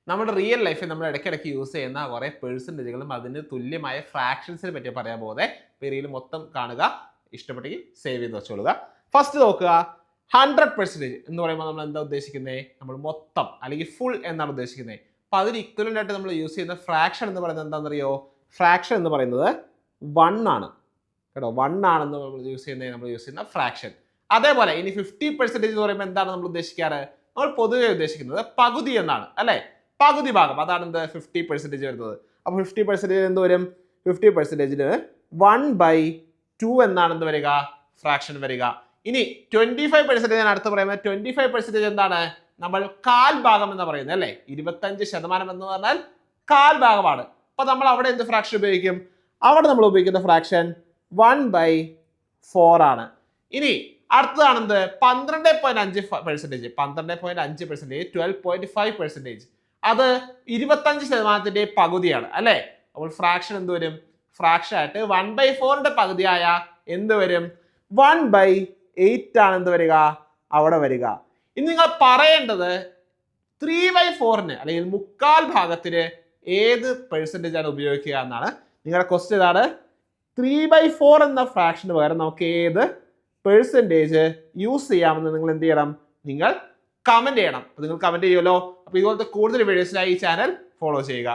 നമ്മുടെ റിയൽ ലൈഫിൽ നമ്മൾ ഇടയ്ക്കിടയ്ക്ക് യൂസ് ചെയ്യുന്ന കുറേ പെർസെൻറ്റേജുകളും അതിന് തുല്യമായ ഫ്രാക്ഷൻസിനെ പറ്റി പറയാൻ പോകുന്നത്. റീൽ മൊത്തം കാണുക, ഇഷ്ടപ്പെട്ടെങ്കിൽ സേവ് ചെയ്ത് വെച്ചോളുക. ഫസ്റ്റ് നോക്കുക, 100% എന്ന് പറയുമ്പോൾ നമ്മൾ എന്താ ഉദ്ദേശിക്കുന്നത്? നമ്മൾ മൊത്തം അല്ലെങ്കിൽ ഫുൾ എന്നാണ് ഉദ്ദേശിക്കുന്നത്. അപ്പം അതിന് ഇക്വലൻ്റ് ആയിട്ട് നമ്മൾ യൂസ് ചെയ്യുന്ന ഫ്രാക്ഷൻ എന്ന് പറയുന്നത് എന്താണെന്നറിയോ? ഫ്രാക്ഷൻ എന്ന് പറയുന്നത് 1 ആണ് കേട്ടോ. 1 ആണെന്ന് നമ്മൾ യൂസ് ചെയ്യുന്ന ഫ്രാക്ഷൻ. അതേപോലെ ഇനി 50% എന്ന് പറയുമ്പോൾ എന്താണ് നമ്മൾ ഉദ്ദേശിക്കാറ്? നമ്മൾ പൊതുവെ ഉദ്ദേശിക്കുന്നത് പകുതി എന്നാണ് അല്ലേ? പകുതി ഭാഗം, അതാണ് എന്ത് 50% വരുന്നത്. അപ്പോൾ 50% എന്ത് വരും? 50%ന് 1/2 എന്നാണ് എന്ത് വരിക? ഫ്രാക്ഷൻ വരിക. ഇനി 25% ഞാൻ അടുത്ത് പറയുമ്പോൾ 25% എന്താണ്? നമ്മൾ കാൽ ഭാഗം എന്ന് പറയുന്നത് അല്ലേ? 25% എന്ന് പറഞ്ഞാൽ കാൽ ഭാഗമാണ്. അപ്പൊ നമ്മൾ അവിടെ എന്ത് ഫ്രാക്ഷൻ ഉപയോഗിക്കും? അവിടെ നമ്മൾ ഉപയോഗിക്കുന്ന ഫ്രാക്ഷൻ 1/4 ആണ്. ഇനി അടുത്തതാണെന്ത്? 12.5%. 12.5%, 12.5%. അത് 25%ന്റെ പകുതിയാണ് അല്ലേ? അപ്പോൾ ഫ്രാക്ഷൻ എന്ത് വരും? ഫ്രാക്ഷൻ ആയിട്ട് 1/4ന്റെ പകുതിയായ എന്ത് വരും? 1/8 ആണ് എന്ത് വരിക? അവിടെ വരിക. ഇനി നിങ്ങൾ പറയേണ്ടത് 3/4ന് അല്ലെങ്കിൽ മുക്കാൽ ഭാഗത്തിന് ഏത് പെർസെൻറ്റേജ് ആണ് ഉപയോഗിക്കുക എന്നാണ്. നിങ്ങളുടെ ക്വസ്റ്റ്യൻ ഇതാണ്. 3/4 എന്ന ഫ്രാക്ഷന് പകരം നമുക്ക് ഏത് പെർസെൻറ്റേജ് യൂസ് ചെയ്യാമെന്ന് നിങ്ങൾ എന്ത് ചെയ്യണം? നിങ്ങൾ കമന്റ് ചെയ്യണം. നിങ്ങൾ കമന്റ് ചെയ്യുമല്ലോ. അപ്പോൾ ഇതുപോലത്തെ കൂടുതൽ വീഡിയോസിനായി ഈ ചാനൽ ഫോളോ ചെയ്യുക.